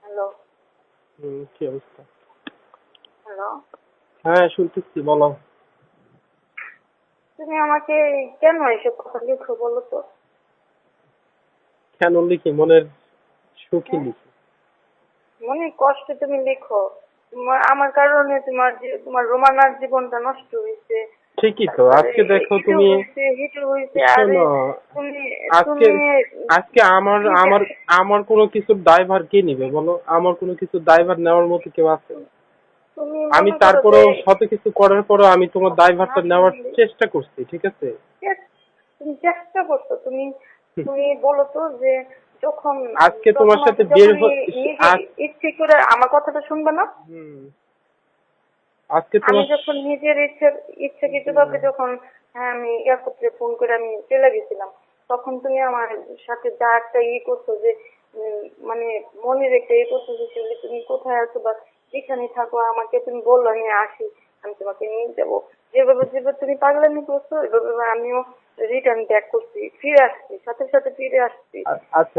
Hello. কি অবস্থা? Hello. হ্যাঁ, শুনতেছি, বলো। তুমি আমাকে কেন এসব কথা লিখো বলো তো? কেন লিখি? মনের সুখে হ্যাঁ, লিখি। মনে কষ্টে তুমি লিখো। আমার কারণে তোমার রোমানার জীবনটা নষ্ট হয়েছে। ঠিকই তো। তারপরে আজকে দেখো হিটু তুমি, হয়েছে, হিটু হয়েছে। আরে শোনো, তুমি আজকে তুমি আজকে আমার নিজে আমার আমার কোনো কিছুর দায়ভার কে নিবে বলো? আমার কোনো কিছুর দায়ভার নেওয়ার মতো কেউ আছে? তুমি আমি মনে করো যে তারপরেও শত কিছু করার পরও আমি তোমার দায়ভারটা নেওয়ার তুমি চেষ্টা করছি, ঠিক আছে? তুমি চেষ্টা করছো। তুমি তুমি বলো তো যে যখন আজকে তোমার প্রথমত সাথে বের যখন নিজে ইচ্ছে করে আমার কথাটা শুনবে না। হুম, আজকে আমি তোমার যখন নিজের ইচ্ছাকৃতভাবে যখন আমি এয়ারপোর্টে ফোন করে আমি চলে গেছিলাম, তখন তুমি আমার সাথে যা একটা করছো যে মানে মনে রেখে করছো যে শিউলি তুমি কোথায় আছো বা যেখানে থাকো আমাকে তুমি বললো আমি আসি, আমি তোমাকে নিয়ে যাবো। যেভাবে যেভাবে তুমি পাগলামি করছো এভাবে আমিও রিটার্ন ব্যাক করছি, ফিরে আসছি, সাথে সাথে ফিরে আসছি। আচ্ছা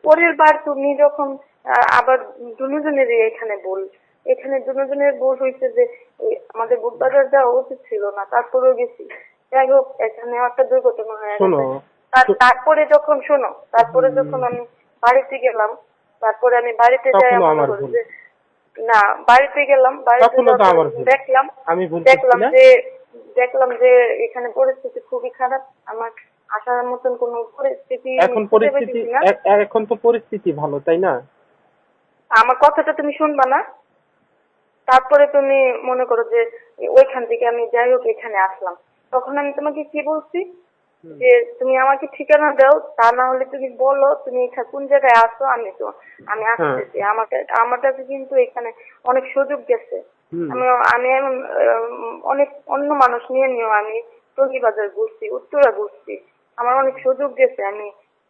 পরের বার তুমি যখন আবার দুজনের এখানে দুজনের ভুল হয়েছে যে আমাদের বুধবাজার যাওয়া উচিত ছিল না, তারপরেও গেছি। যাই হোক, এখানে একটা দুর্ঘটনা হয়ে শোনো। গেছে। তারপরে যখন শোনো, তারপরে যখন আমি বাড়িতে গেলাম, তারপরে আমি বাড়িতে যাই তখনও মনে আমার করি ভুল। যে না, বাড়িতে গেলাম, বাড়িতে তখনও যাওয়ার তো পরে আমার ভুল। দেখলাম আমি ভুল করছি দেখলাম না? যে দেখলাম যে এখানে পরিস্থিতি খুবই খারাপ। আমার আসার মতন কোনো পরিস্থিতি আমি এখন খুঁজে পরিস্থিতি পেতেছি না। এখন তো পরিস্থিতি ভালো, তাই না? আমার কথাটা তুমি শুনবা না? তারপরে তুমি মনে করো যে ওইখান থেকে আমি যাই হোক এখানে আসলাম, তখন আমি তোমাকে কি বলছি যে তুমি আমাকে ঠিকানা দাও, তা না হলে তুমি বলো তুমি এখানে কোন জায়গায় আসো, আমি হ্যাঁ। আসতেছি। আমার কাছে কিন্তু এখানে অনেক সুযোগ গেছে। হুম। আমি আমি এমন অনেক অন্য মানুষ নিয়েও আমি টঙ্গীবাজার ঘুরছি, উত্তরা ঘুরছি। আমার অনেক সুযোগ গেছে।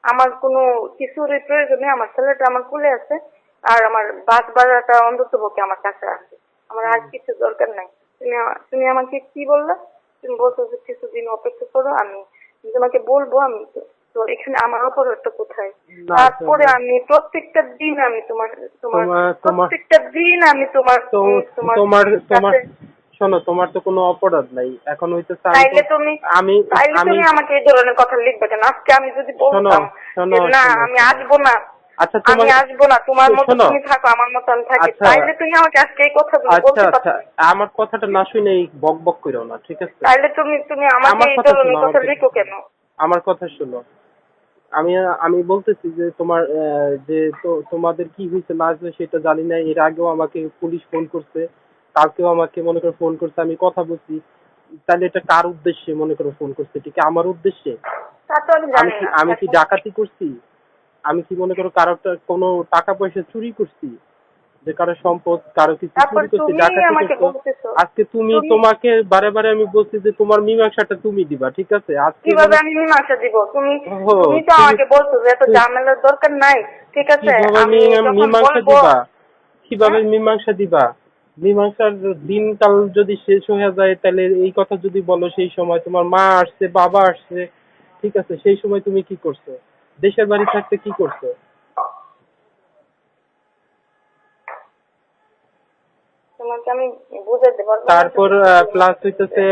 আমার কোনো কিছুরই প্রয়োজনে আমার ছেলেটা আমার কোলে আছে, আর আমার বাস ভাড়াটা অন্তত পক্ষে আমার কাছে আছে। আমার আর কিছু দরকার নাই। তুমি আমাকে কি বললে? তুমি বলছো যে কিছুদিন অপেক্ষা করো, আমি তোমাকে বলবো। আমি তো এখানে আমার অপরাধটা কোথায়? না, তারপরে আমি প্রত্যেকটা দিন আমি তোমার তোমার তোমার তোমার প্রত্যেকটা দিন আমি তোমার তো তোমার তোমার তোমার কাছে। শোনো, তোমার তো কোনো অপরাধ নাই। এখন হইতেছে তাইলে তুমি আমি তাইলে আমি তুমি আমাকে এই ধরনের কথা লিখবে কেন? আজকে আমি যদি শোনো বলতাম যে শোনো না শোনো আমি শোনো আসবো না, আচ্ছা, আমি আসবো না, তোমার মতো শোনো। তুমি থাকো, আমার মতো আমি থাকি, আচ্ছা তাইলে তুমি আমাকে আজকে এই কথাগুলো আচ্ছা বলতে আচ্ছা পারছো। আমার কথাটা না শুনে বক বক করো না, ঠিক আছে? তাইলে তুমি তুমি আমাকে আমার এই কথা শোনো, ধরনের কথা লিখো কেন? আমার কথা শোনো। আমি আমি বলতেছি যে তোমার যে তোমাদের কি হয়েছে না হয়েছে সেটা জানি না। এর আগেও আমাকে পুলিশ ফোন করছে, কালকেও আমাকে মনে করো ফোন করছে, আমি কথা বলছি। তাহলে এটা কার উদ্দেশ্যে মনে করো ফোন করছে? এটা কি আমার উদ্দেশ্যে? তা তো আমি জানি না আমি কি এখন। ডাকাতি করছি? আমি কি মনে করো কারোর কোনো টাকা পয়সা চুরি করছি? যে কারো সম্পদ কারো কিছু তারপর চুরি করছি, তুমি ডাকাতি আমাকে করছো? বলতেছো আজকে তুমি তোমাকে বারে বারে আমি বলছি যে তোমার মীমাংসাটা তুমি দিবা, ঠিক আছে? আজকে কিভাবে মনে আমি মীমাংসা দিব? তুমি ও তুমি তো তুমি আমাকে বলছো যে এত ঝামেলার দরকার নাই। ঠিক আছে, কিভাবে আমি যখন মীমাংসা বলবো। দিবা? কিভাবে হ্যাঁ, মীমাংসা দিবা? মীমাংসার দিনকাল যদি শেষ হয়ে যায় তাহলে এই কথা যদি বলো, সেই সময় তোমার মা আসছে, বাবা আসছে, ঠিক আছে? সেই সময় তুমি কি করছো? দেশের বাড়ি থাকতে কি করছো? তোমাকে আমি বুঝাতে পারবো না তারপর যতটুকু তুমি প্লাস হইতেছে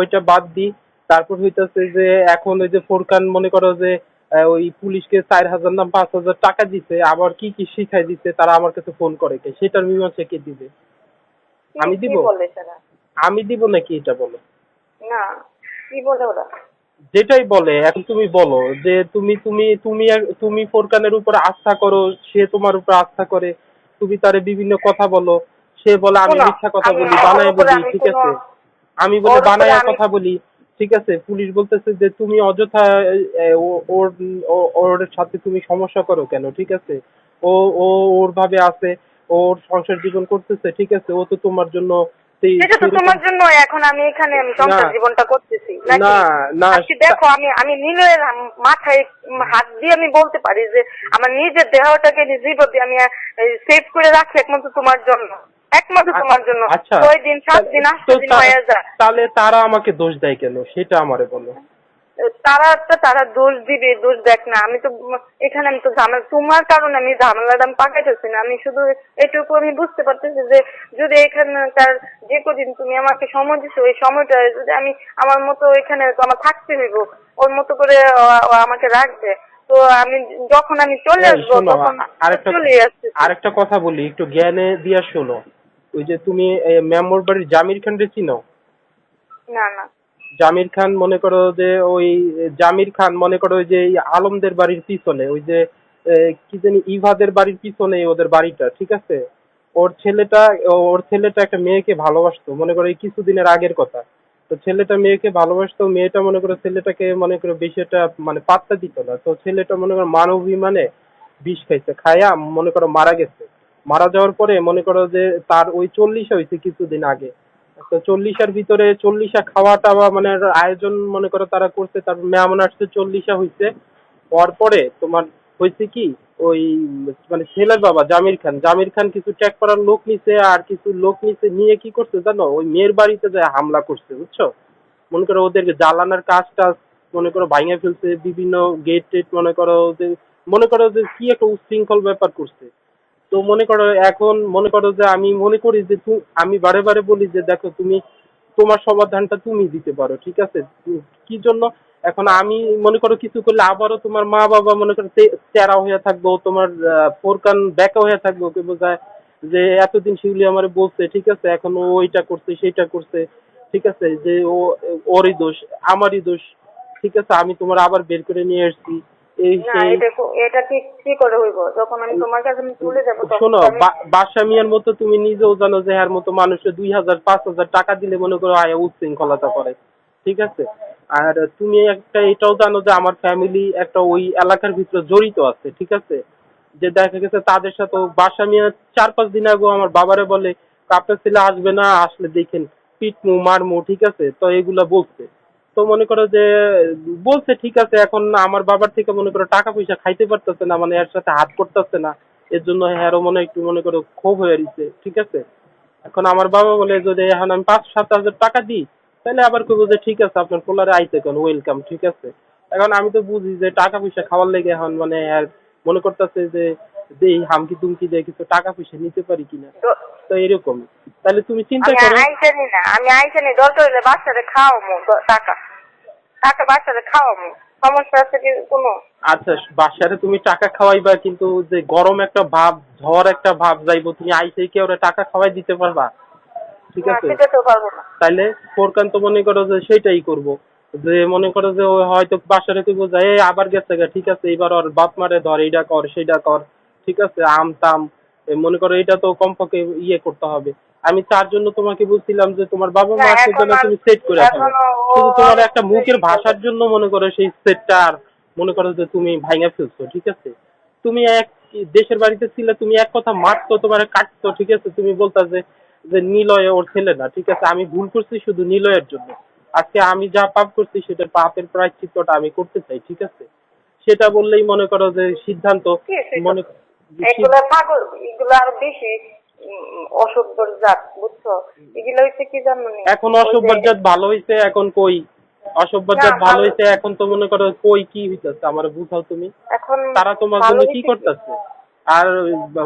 ওইটা বাদ দি। তারপর হইতেছে যে এখন ওই যে ফোরকান মনে করো যে ওই পুলিশকে 4,000 না 5,000 টাকা দিছে, আবার কি কি শিখাই দিছে, তারা আমার কাছে ফোন করে কে? সেটার মীমাংসা কে দিবে? কি আমি কি দিব? বলে তারা? আমি দিব নাকি? এটা বলো। না, কি বলে ওরা? যেটাই বলে, এখন তুমি বলো যে তুমি ফোরকানের উপর আস্থা করো, সে তোমার উপর আস্থা করে, তুমি তারে বিভিন্ন কথা বলো, সে বলে আমি শোনো, মিথ্যা কথা আমি বলি, ওর বানায় উপরে বলি, আমি ঠিক কোনো আছে? আমি বলে ওর উপরে বানায়া আমি কথা বলি, ঠিক আছে? পুলিশ বলতেছে যে তুমি অযথা ওর ওর সাথে তুমি সমস্যা করো কেন, ঠিক আছে? ও ও ওর ভাবে আছে, ওর সংসার জীবন করতেছে, ঠিক আছে? ও তো তোমার জন্য সেটা তো সেরকম তোমার জন্য এখন আমি এখানে আমি না সংসার জীবনটা করতেছি না নাকি? না আজকে দেখো, আমি নিজের মাথায় হাত দিয়ে আমি বলতে পারি যে আমার নিজের দেহটাকে যেভাবে আমি সেভ করে রাখি একমাত্র তোমার জন্য, একমাত্র তোমার জন্য। আচ্ছা, 6 দিন 7 দিন 8 দিন হয়ে যায়। তাহলে তারা আমাকে দোষ দেয় কেন সেটা আমারে বলো। তারা দোষ দিবে, দোষ দেখ না। আমি তো এখানে আমি তো ঝামেলা, তোমার কারণে আমি ঝামেলাটা আমি পাকাইতেছি না। আমি শুধু এটুকু আমি বুঝতে পারতেছি যে যদি এখানকার যে কদিন তুমি আমাকে সময় দিচ্ছ, ওই সময়টা যদি আমি আমার মতো এখানে তো আমার থাকতে হইব, ওর মতো করে ও আমাকে রাখবে। তো আমি যখন আমি চলে এই আসবো শোনো, তখন আরেকটা চলে আসছে। আরেকটা কথা বলি, একটু জ্ঞানে দিয়া শোনো। ওই যে তুমি মেমোর বাড়ির জামির খান রে চিনো? না না। জামির খান মনে করো যে ওই জামির খান মনে করো ওই যে এই আলমদের বাড়ির পিছনে ওই যে কি জানি ইভাদের বাড়ির পিছনে ওদের বাড়িটা, ঠিক আছে? ওর ছেলেটা ওর ছেলেটা একটা মেয়েকে ভালোবাসতো, মনে করো এই কিছুদিনের আগের কথা। তো ছেলেটা মেয়েকে ভালোবাসতো, মেয়েটা মনে করো ছেলেটাকে মনে করো বেশি একটা মানে পাত্তা দিত না। তো ছেলেটা মনে করো মানবাভিমানে বিষ খাইছে, খাইয়া মনে করো মারা গেছে। মারা যাওয়ার পরে মনে করো যে তার ওই 40 হয়েছে কিছুদিন আগে। তো 40-এর ভিতরে 40 খাওয়া টাওয়া মানে আয়োজন মনে করো তারা করছে, তারপর মেহমান আসছে, 40 হয়েছে। হওয়ার পরে তোমার হয়েছে কি, ওই মানে ছেলের বাবা জামির খান কিছু ট্যাগ করার লোক নিছে, আর কিছু লোক নিছে, নিয়ে কি করছে জানো, ওই মেয়ের বাড়িতে যায় হামলা করছে, বুঝছো? মনে করো ওদেরকে জ্বালানোর কাজ টাজ মনে করো ভাঙে ফেলছে, বিভিন্ন গেট টেট মনে করো যে কি একটা উচ্ছৃঙ্খল ব্যাপার করছে। তো মনে করো এখন মনে করো যে আমি মনে করি যে আমি বারে বারে বলি যে দেখো তুমি তোমার সমাধানটা তুমি দিতে পারো, ঠিক আছে? কি জন্য এখন আমি মনে করো কিছু করলে আবারও তোমার মা বাবা মনে করো তেরা হয়ে থাকবো, তোমার ফোরকান ব্যাকা হয়ে থাকবো, কে বোঝায় যে এতদিন শিউলি আমার বলছে, ঠিক আছে, এখন ও ওইটা করছে সেইটা করছে, ঠিক আছে, যে ওরই দোষ, আমারই দোষ, ঠিক আছে, আমি তোমার আবার বের করে নিয়ে আসছি, এই না, সেই। এটা ঠিক কি করে হইব? যখন আমি তোমার কাছে আমি চলে যাবো তখন শোনো, তো আমি। বাদশা মিয়ার মতো তুমি নিজেও জানো যে এর মতো মানুষের 2000-5000 টাকা দিলে মনে করো আয়া উচ্ছৃঙ্খলতা করে, ঠিক আছে? আর তুমি একটা এটাও জানো যে আমার ফ্যামিলি একটা ওই এলাকার ভিতরে জড়িত আছে, ঠিক আছে? যে দেখা গেছে তাদের সাথে বাদশা মিয়া 4-5 দিন আগে আমার বাবারে বলে আপনার ছেলে আসবে না, আসলে দেখেন পিটমু মারমু, ঠিক আছে? তো এগুলা বলছে। তো মনে করো যে বলছে, ঠিক আছে, এখন আমার বাবার থেকে মনে করো টাকা পয়সা খাইতে পারতেছে না, মানে এর সাথে হাত করতেছে না, এর জন্য হ্যারো মনে একটু মনে করো ক্ষোভ হয়ে রয়েছে, ঠিক আছে? এখন আমার বাবা বলে যদি এখন আমি 5-7 হাজার টাকা দিই, তাহলে আবার কইবো যে ঠিক আছে আপনার পোলারে আইতে কোন ওয়েলকাম, ঠিক আছে? এখন আমি তো বুঝি যে টাকা পয়সা খাওয়ার লেগে এখন মানে আর মনে করতেছে যে এই হামকি দুমকি দিয়ে কিছু টাকা পয়সা নিতে পারি কিনা। তো এরকম, তাহলে তুমি চিন্তা আমি করো। আইসানি না, আমি আইসানি, দরকার হলে বাচ্চারে খাওয়ামু, টাকা টাকা বাচ্চারে খাওয়ামু। সমস্যা আছে কি কোনো? আচ্ছা, বাসারে তুমি টাকা খাওয়াইবা, কিন্তু যে গরম একটা ভাব, ঝড় একটা ভাব যাইবো, তুমি আইসে কি ওরা টাকা খাওয়াই দিতে পারবা? ঠিক না, আছে? সেটা তো পারবো না। তাইলে ফোরকান তো মনে করো যে সেটাই করব, যে মনে করো যে ও হয়তো বাসারে কইবো যে এই আবার গেছে গা, ঠিক আছে, এবার ওর বাপ মারে ধর, এইটা কর সেইটা কর, ঠিক আছে, আম টাম মনে করো এটা তো কমপক্ষে ইয়ে করতে হবে। আমি তার জন্য তোমাকে বলছিলাম যে তোমার বাবা না, মা আসলে এখন যেন আর তুমি সেট করে ফেলো, এখনো ও শুধু তোমার অনেক একটা কিছুই মুখের ই করবে। ভাষার জন্য মনে করো সেই সেটটা আর মনে করো যে তুমি ভাঙা ফেলছো, ঠিক আছে? তুমি এক দেশের বাড়িতে ছিলে, তুমি এক কথা মারতো, তোমার কাটতো, ঠিক আছে, তুমি বলতা যে যে নিলয় ওর ছেলে না, ঠিক আছে, আমি ভুল করছি শুধু নিলয়ের জন্য, আজকে আমি যা পাপ করছি সেটার পাপের প্রায়শ্চিত্তটা আমি করতে চাই, ঠিক আছে? সেটা বললেই মনে করো যে সিদ্ধান্ত কি সেটা? মনে এগুলা পাগল, এগুলো আরো বেশি অসভ্যর জাত, বুঝছো? এগুলো হচ্ছে কি জানো নি? এখন ওই যে অসভ্যর জাত ভালো হইছে, এখন কই অসভ্যর না জাত ভালো ভালো, হইছে, এখন তো মনে করো কই কি হইতেছে আমার বুঝাও তুমি। এখন তারা তোমার ভালো জন্য কি হয়েছে কি? করতেছে? আর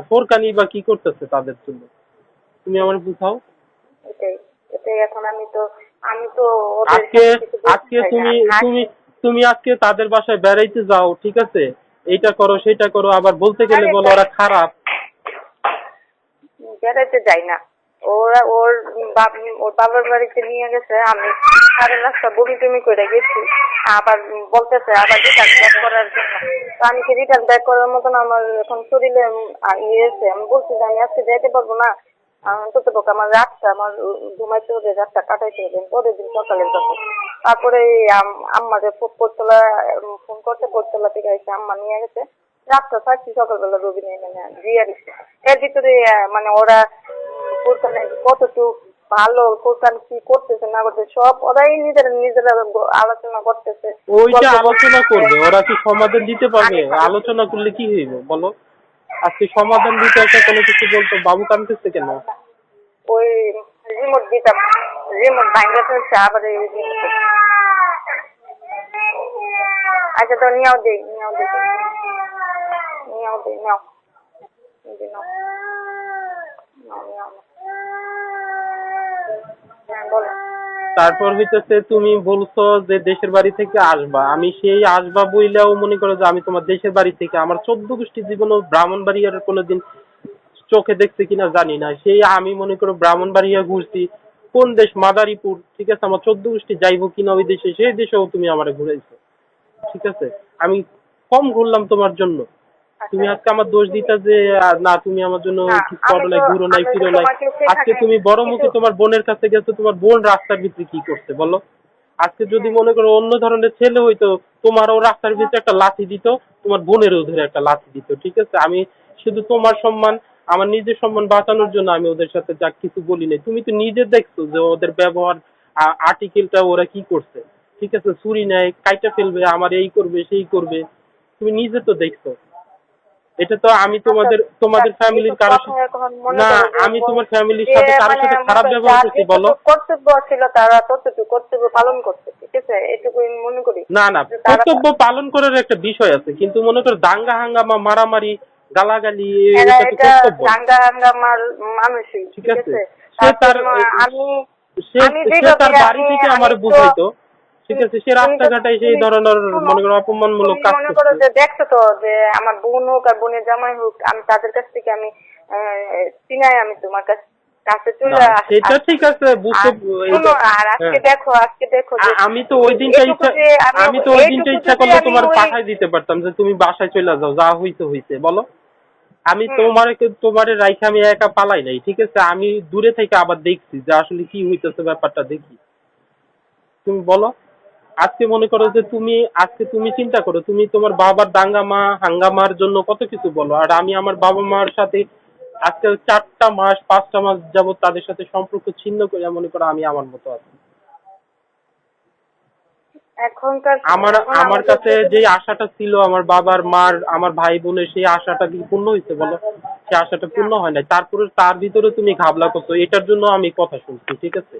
ফোরকানি বা কি করতেছে তাদের জন্য, তুমি আমার বুঝাও। এটাই, এটাই এখন আমি তো ওদের আজকে সাথে কিছু বলতে আজকে চাই না, তুমি আমি তুমি হাসি। তুমি আজকে তাদের বাসায় বেড়াইতে যাও, ঠিক আছে, এইটা করো সেটা করো, আবার বলতে গেলে আরে বলো ওরা খারাপ। বেড়াইতে যাই না। ওর বাবার বাড়িতে নিয়ে গেছে, আমি সাড়ে রাস্তা বমি টমি করে গেছি, আবার বলতেছে আবার রিটার্ন ব্যাক করার জন্য। তো আমি কি রিটার্ন ব্যাক করার মতন আমার এখন শরীরে ইয়ে আছে? আমি বলছি যে আমি আজকে যেতে পারবো না, অন্তত পক্ষে আমার রাতটা আমার ঘুমাইতে হবে, রাতটা কাটাইতে হবে পরের দিন সকালের কথা। তারপরে আম্মাকে ফোন করতে পড়তলা থেকে এসে আম্মা নিয়ে গেছে, রাতটা থাকছি, সকালবেলা রবি নিয়ে মানে দিয়ে দিচ্ছে। এর ভিতরে মানে ওরা কোরকানে কতটুকু ভালো, কোরকান কি করতেছে না করতেছে সব ওরাই নিজেরা আলোচনা করতেছে, ওইটা গল্প আলোচনা করতেছে। করবে, ওরা কি সমাধান দিতে পারবে? আমি খালি আলোচনা করলে কি হইব বলো? আজকে সমাধান দিতে একটা কোনো কিছু বলতো, বাবু কাঁদতেছে কেন? ওই রিমোট দিতাম, রিমোট ভাঙা ফেলছে আবার এই remote। আচ্ছা তো নিয়েও দেই নিয়েও দেই নিয়েও দেই নাও এই নাও নাও নাও হ্যাঁ বলো। তারপর হইতেছে তুমি বলছো যে দেশের বাড়ি থেকে আসবা, আমি সেই আসবা বইলেও মনে করো যে আমি তোমার দেশের বাড়ি থেকে আমার 14 গোষ্ঠী জীবনে ব্রাহ্মণবাড়িয়ার কোনোদিন চোখে দেখছে কিনা জানি না, সেই আমি মনে করো ব্রাহ্মণবাড়িয়া ঘুরছি, কোন দেশ মাদারীপুর, ঠিক আছে, আমার 14 গোষ্ঠী যাইবো কিনা ওই দেশে, সেই দেশেও তুমি আমার ঘুরাইছো, ঠিক আছে, আমি কম ঘুরলাম তোমার জন্য, তুমি আচ্ছা আজকে আমার দোষ দিতা যে না তুমি আমার জন্য না কিছু আমি করো তো নাই, ঘুরো নাই, আমি তো ফিরো নাই, তোমাকে আজকে সেখানে তুমি বড় কিছু মুখে তোমার বোনের কাছে গেছো, তোমার বোন রাস্তার ভিতরে কি করছে বলো? আজকে যদি হ্যাঁ মনে করো অন্য ধরনের ছেলে হইতো, তোমারও রাস্তার ভিতরে একটা লাথি দিত, তোমার বোনেরও ধরে একটা লাথি দিত, ঠিক আছে, আমি শুধু তোমার সম্মান, আমার নিজের সম্মান বাঁচানোর জন্য আমি ওদের সাথে যা কিছু বলি নাই, তুমি তো নিজে দেখছো যে ওদের ব্যবহার, আর্টিকেলটা ওরা কি করছে, ঠিক আছে, ছুরি নেয় কাইটা ফেলবে, আমার এই করবে সেই করবে, তুমি নিজে তো দেখছো, এটা তো আমি আচ্ছা তোমাদের তোমাদের এইসব ফ্যামিলির কারোর কথা সাথে, এখন মনে না করো যে আমি তোমার ফ্যামিলির যে সাথে কারোর মানে সাথে মনে খারাপ করো ব্যবহার যার করছি বলো? যেটুকু কর্তব্য ছিল তারা ততটুকু কর্তব্য পালন করছে, ঠিক আছে, এটুকু আমি মনে করি না না, যে তারা কর্তব্য পালন করার একটা বিষয় আছে, কিন্তু মনে করো দাঙ্গা হাঙ্গামা মারামারি গালাগালি এরা এটা তো এটা কর্তব্য না, দাঙ্গা হাঙ্গামার মানুষই, ঠিক ঠিক আছে, আছে। সে তার তার জন্য আমি সে আমি সে যেভাবে তার বাড়ি আমি থেকে আমি আমার তো বুঝাইতো, ঠিক তুমি আছে, সে তুমি তো রাস্তাঘাটে সেই তুমি ধরনের শুনো, মনে করো অপমানমূলক তুমি কাজ মনে করো করছে। যে দেখছো তো যে আমার বোন হোক আর বোনের জামাই হোক আমি তাদের কাছ থেকে আমি চিনাই আমি তোমার কাছে না চলে সেটা ঠিক আসছি। আছে, বুঝতে আর শোনো এটা, আর হ্যাঁ, আজকে দেখো যে আমি তো ওই দিনটা এটুকু ইচ্ছা, যে আমি আমি তো ওই দিনটা এইটুকু ইচ্ছা যদি করলে আমি তোমার ওই পাঠাই দিতে পারতাম যে তুমি বাসায় চলে যাও, যা হইতে হইছে বলো, আমি হুম তোমারে রাইখে আমি একা পালাই নাই, ঠিক আছে, আমি দূরে থেকে আবার দেখছি যে আসলে কি হইতেছে ব্যাপারটা দেখি, তুমি বলো, আজকে মনে করো যে তুমি আজকে তুমি চিন্তা করো, তুমি তোমার বাবার দাঙ্গামা হাঙ্গামার জন্য কত কিছু বলো, আর আমি আমার বাবা মার সাথে আজকে 4টা মাস 5টা মাস যাবত তাদের সাথে সম্পর্ক ছিন্ন করে মনে করো আমি আমার মতো আছি, এখনকার আমার এখন আমার আমাদের কাছে যে আশাটা ছিল আমার বাবার মার আমার ভাই বোনের, সেই আশাটা কি পূর্ণ হয়েছে বলো? সেই আশাটা না পূর্ণ হয় নাই, তারপরে তার ভিতরে তুমি ঘাবলা করছো, এটার জন্য আমি কথা শুনছি, ঠিক আছে,